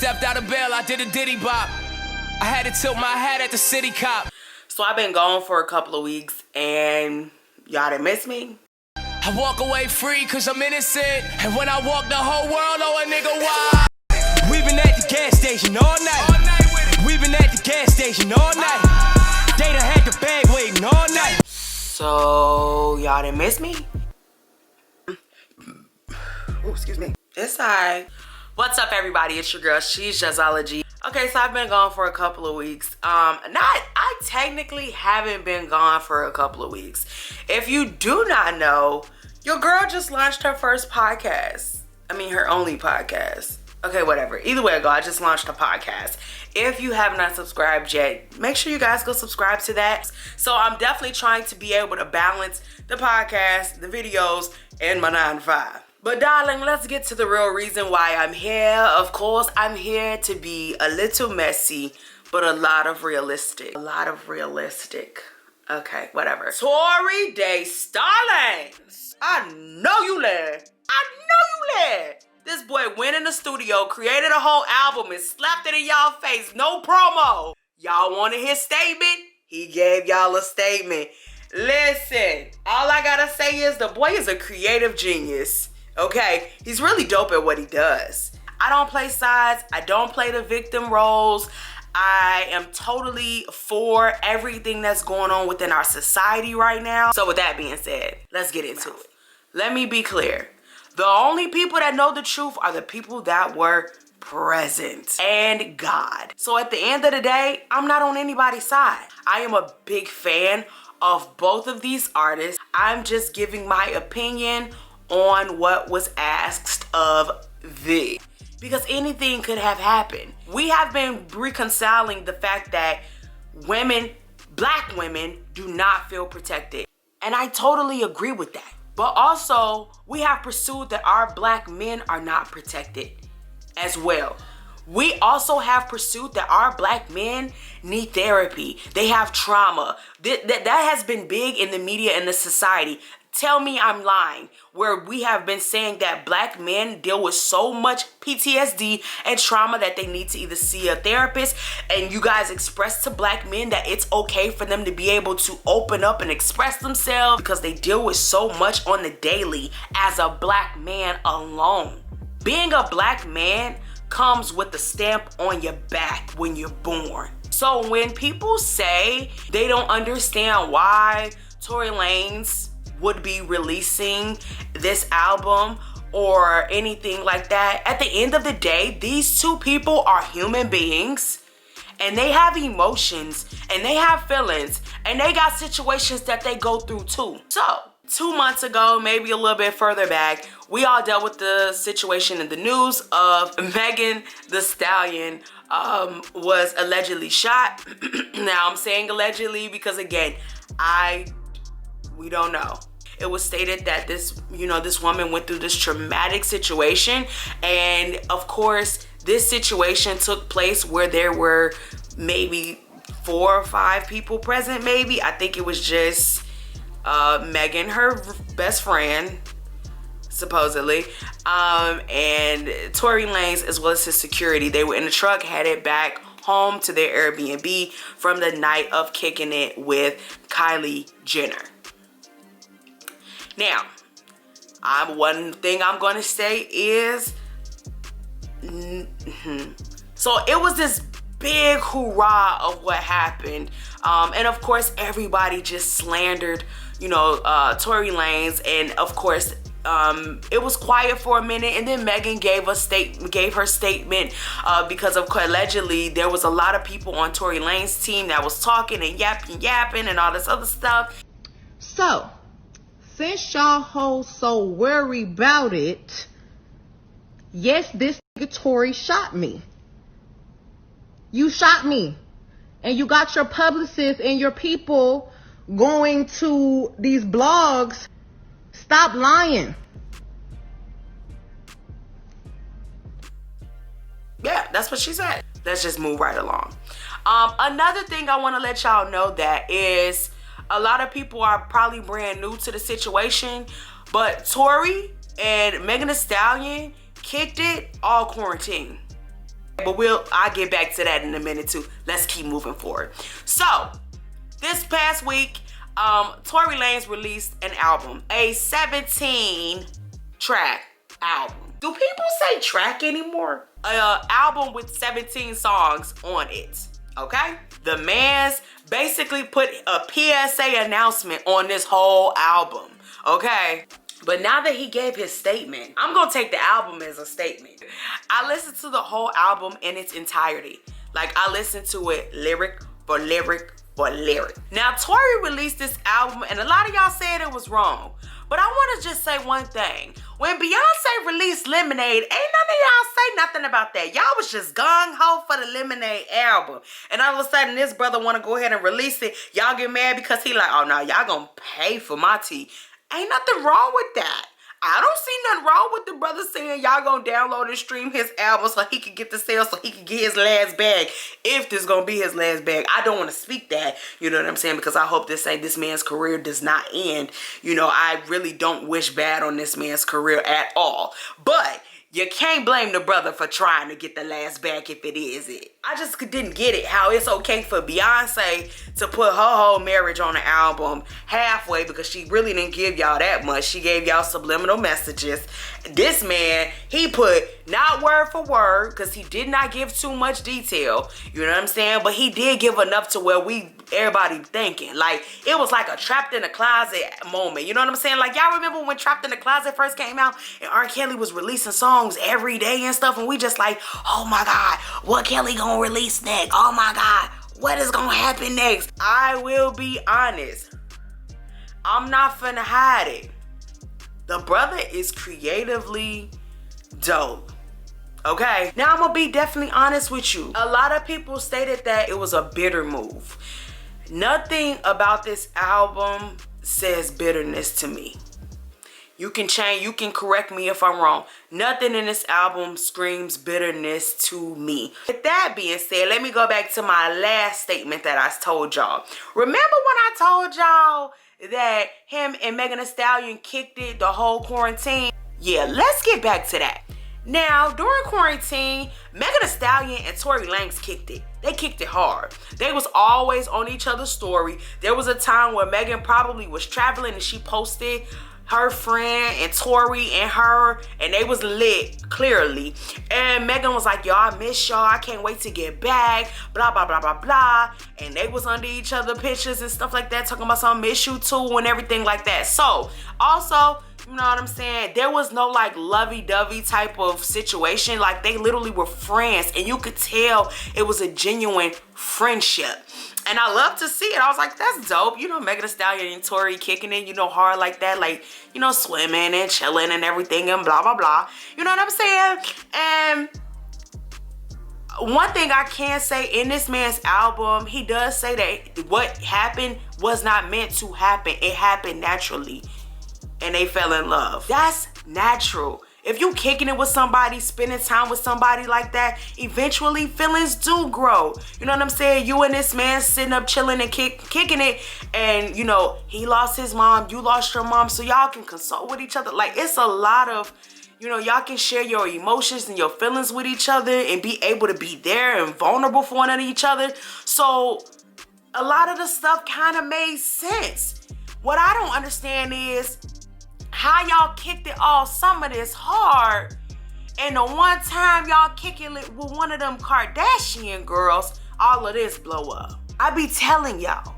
Stepped out of bail, I did a diddy bop. I had to tilt my hat at the city cop. So I've been gone for a couple of weeks and y'all didn't miss me. I walk away free cause I'm innocent. And when I walk the whole world, oh a nigga why? We been at the gas station all night. We been at the gas station all night. They done had the bag waiting all night. So y'all didn't miss me? Oh, excuse me. It's alright. What's up, everybody? It's your girl, She's Jazzology. Okay, so I've been gone for a couple of weeks. I technically haven't been gone for a couple of weeks. If you do not know, your girl just launched her first podcast. I mean, her only podcast. Okay, whatever. Either way I go, I just launched a podcast. If you have not subscribed yet, make sure you guys go subscribe to that. So I'm definitely trying to be able to balance the podcast, the videos, and my 9 to 5. But darling, let's get to the real reason why I'm here. Of course, I'm here to be a little messy, but a lot of realistic. Okay, whatever. Tory DayStar Lanez. I know you lied. This boy went in the studio, created a whole album, and slapped it in y'all face. No promo. Y'all wanted his statement? He gave y'all a statement. Listen, all I gotta say is the boy is a creative genius. Okay, he's really dope at what he does. I don't play sides. I don't play the victim roles. I am totally for everything that's going on within our society right now. So with that being said, let's get into it. Let me be clear. The only people that know the truth are the people that were present and God. So at the end of the day, I'm not on anybody's side. I am a big fan of both of these artists. I'm just giving my opinion on what was asked of thee, because anything could have happened. We have been reconciling the fact that women, black women, do not feel protected, and I totally agree with that. But also, we have pursued that our black men are not protected as well. We also have pursued that our black men need therapy. They have trauma. That has been big in the media and the society. Tell me I'm lying, where we have been saying that black men deal with so much PTSD and trauma that they need to either see a therapist, and you guys express to black men that it's okay for them to be able to open up and express themselves because they deal with so much on the daily as a black man alone. Being a black man comes with the stamp on your back when you're born. So when people say they don't understand why Tory Lanez would be releasing this album or anything like that, at the end of the day, these two people are human beings and they have emotions and they have feelings and they got situations that they go through too. So 2 months ago, maybe a little bit further back, we all dealt with the situation in the news of Megan Thee Stallion was allegedly shot. Now I'm saying allegedly because again, we don't know. It was stated that this woman went through this traumatic situation, and of course this situation took place where there were maybe 4 or 5 people present. Maybe I think it was just Megan, her best friend, supposedly, and Tory Lanez as well as his security. They were in the truck headed back home to their Airbnb from the night of kicking it with Kylie Jenner. Now, one thing I'm going to say is, so it was this big hoorah of what happened. And of course, everybody just slandered, Tory Lanez. And of course, it was quiet for a minute, and then Megan gave her statement because of allegedly there was a lot of people on Tory Lanez's team that was talking and yapping and all this other stuff. So, since y'all hoes so worried about it, yes, this nigga Tory shot me. You shot me. And you got your publicists and your people going to these blogs. Stop lying. Yeah, that's what she said. Let's just move right along. Another thing I want to let y'all know that is a lot of people are probably brand new to the situation, but Tory and Megan Thee Stallion kicked it all quarantine. But I'll get back to that in a minute too. Let's keep moving forward. So, this past week, Tory Lanez released an album, a 17-track album. Do people say track anymore? An album with 17 songs on it, okay? The man's basically put a PSA announcement on this whole album, okay? But now that he gave his statement, I'm gonna take the album as a statement. I listened to the whole album in its entirety. Like, I listened to it lyric for lyric for lyric. Now, Tory released this album, and a lot of y'all said it was wrong. But I want to just say one thing. When Beyonce released Lemonade, ain't none of y'all say nothing about that. Y'all was just gung-ho for the Lemonade album. And all of a sudden, this brother want to go ahead and release it. Y'all get mad because he like, oh, no, y'all gonna pay for my tea. Ain't nothing wrong with that. I don't see nothing wrong with the brother saying y'all gonna download and stream his album so he can get the sale, so he can get his last bag, if this gonna be his last bag. I don't want to speak that, you know what I'm saying, because I hope this man's career does not end. You know, I really don't wish bad on this man's career at all. But you can't blame the brother for trying to get the last bag if it is it. I just didn't get it, how it's okay for Beyonce to put her whole marriage on the album halfway because she really didn't give y'all that much. She gave y'all subliminal messages. This man, he put not word for word because he did not give too much detail, you know what I'm saying? But he did give enough to where everybody thinking. Like, it was like a Trapped in the Closet moment, you know what I'm saying? Like, y'all remember when Trapped in the Closet first came out and R. Kelly was releasing songs every day and stuff, and we just like, oh my God, what Kelly gonna release next? Oh my God, what is gonna happen next? I will be honest, I'm not finna hide it. The brother is creatively dope, okay? Now I'm gonna be definitely honest with you. A lot of people stated that it was a bitter move. Nothing about this album says bitterness to me. You can correct me if I'm wrong. Nothing in this album screams bitterness to me. With that being said, let me go back to my last statement that I told y'all. Remember when I told y'all that him and Megan Thee Stallion kicked it the whole quarantine? Yeah, let's get back to that. Now, during quarantine, Megan Thee Stallion and Tory Lanez kicked it. They kicked it hard. They was always on each other's story. There was a time where Megan probably was traveling and she posted her friend and Tory and her, and they was lit, clearly. And Megan was like, yo, I miss y'all. I can't wait to get back, blah, blah, blah, blah, blah. And they was under each other pictures and stuff like that, talking about some miss you too and everything like that. So, also, you know what I'm saying? There was no like lovey-dovey type of situation. Like, they literally were friends, and you could tell it was a genuine friendship. And I love to see it. I was like, that's dope. You know, Megan Thee Stallion and Tory kicking it, you know, hard like that. Like, you know, swimming and chilling and everything and blah, blah, blah. You know what I'm saying? And one thing I can say, in this man's album, he does say that what happened was not meant to happen. It happened naturally. And they fell in love. That's natural. If you kicking it with somebody, spending time with somebody like that, eventually feelings do grow. You know what I'm saying? You and this man sitting up chilling and kicking it, and you know, he lost his mom, you lost your mom, so y'all can consult with each other. Like, it's a lot of, you know, y'all can share your emotions and your feelings with each other and be able to be there and vulnerable for one another each other. So a lot of the stuff kind of made sense. What I don't understand is how y'all kicked it all summer this hard, and the one time y'all kicking it with one of them Kardashian girls, all of this blow up. I be telling y'all,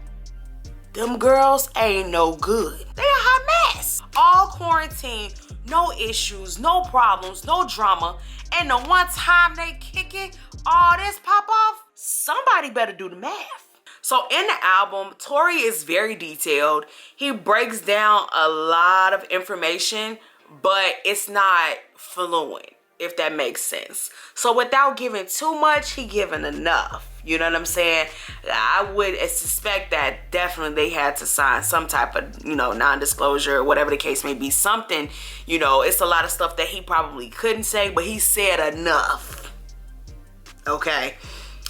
them girls ain't no good. They a hot mess. All quarantine, no issues, no problems, no drama, and the one time they kick it, all this pop off, somebody better do the math. So in the album, Tory is very detailed. He breaks down a lot of information, but it's not fluent, if that makes sense. So without giving too much, he giving enough. You know what I'm saying? I would suspect that definitely they had to sign some type of, you know, non-disclosure or whatever the case may be. Something, you know, it's a lot of stuff that he probably couldn't say, but he said enough. Okay?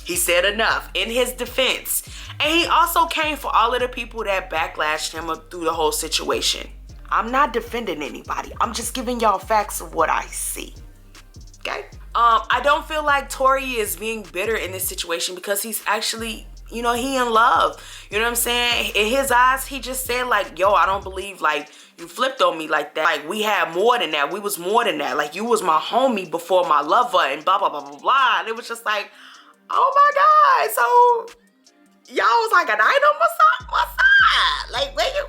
He said enough in his defense. And he also came for all of the people that backlashed him through the whole situation. I'm not defending anybody. I'm just giving y'all facts of what I see. Okay? I don't feel like Tory is being bitter in this situation because he's actually, you know, he in love. You know what I'm saying? In his eyes, he just said like, yo, I don't believe like you flipped on me like that. Like we had more than that. We was more than that. Like you was my homie before my lover and blah, blah, blah, blah, blah. And it was just like, oh my God. So y'all was like an item or something? Like where you,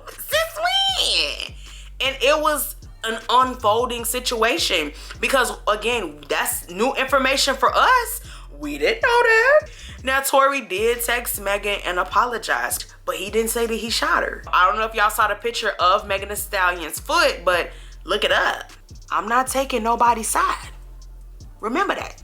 since when? And it was an unfolding situation because again, that's new information for us. We didn't know that. Now, Tory did text Megan and apologized, but he didn't say that he shot her. I don't know if y'all saw the picture of Megan Thee Stallion's foot, but look it up. I'm not taking nobody's side. Remember that.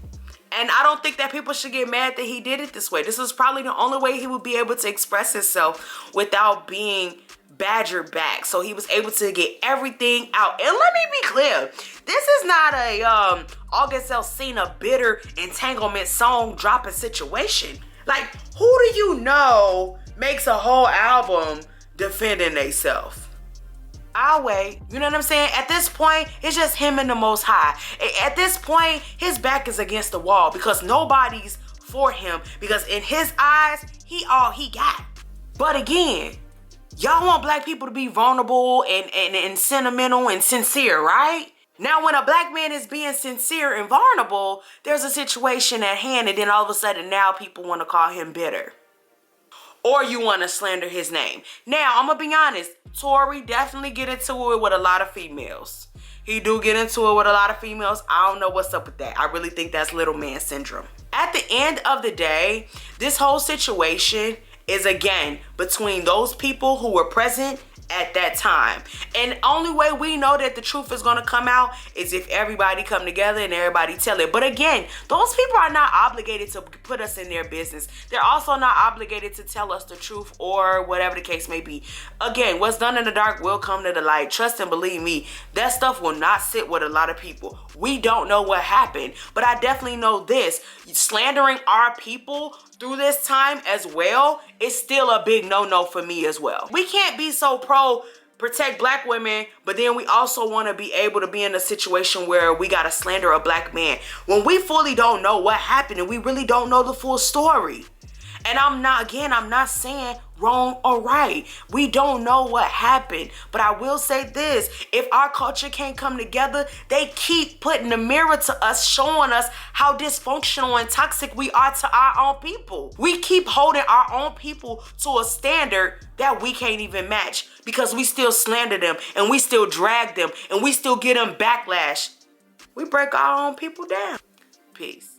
And I don't think that people should get mad that he did it this way. This is probably the only way he would be able to express himself without being badgered back. So he was able to get everything out. And let me be clear, this is not a August Alsina bitter entanglement song dropping situation. Like, who do you know makes a whole album defending theyself? I'll wait. You know what I'm saying? At this point, it's just him and the Most High. At this point, his back is against the wall because nobody's for him, because in his eyes, he all he got. But again, y'all want black people to be vulnerable and sentimental and sincere, right? Now, when a black man is being sincere and vulnerable, there's a situation at hand, and then all of a sudden now people want to call him bitter. Or you want to slander his name. Now, I'm going to be honest. Tory definitely get into it with a lot of females. He do get into it with a lot of females. I don't know what's up with that. I really think that's little man syndrome. At the end of the day, this whole situation is again between those people who were present at that time. And only way we know that the truth is gonna come out is if everybody come together and everybody tell it. But again, those people are not obligated to put us in their business. They're also not obligated to tell us the truth or whatever the case may be. Again, what's done in the dark will come to the light. Trust and believe me, that stuff will not sit with a lot of people. We don't know what happened, but I definitely know this. Slandering our people through this time as well is still a big no-no for me as well. We can't be so pro protect black women, but then we also want to be able to be in a situation where we got to slander a black man when we fully don't know what happened and we really don't know the full story. And I'm not saying wrong or right. We don't know what happened. But I will say this, if our culture can't come together, they keep putting the mirror to us, showing us how dysfunctional and toxic we are to our own people. We keep holding our own people to a standard that we can't even match because we still slander them and we still drag them and we still get them backlash. We break our own people down. Peace.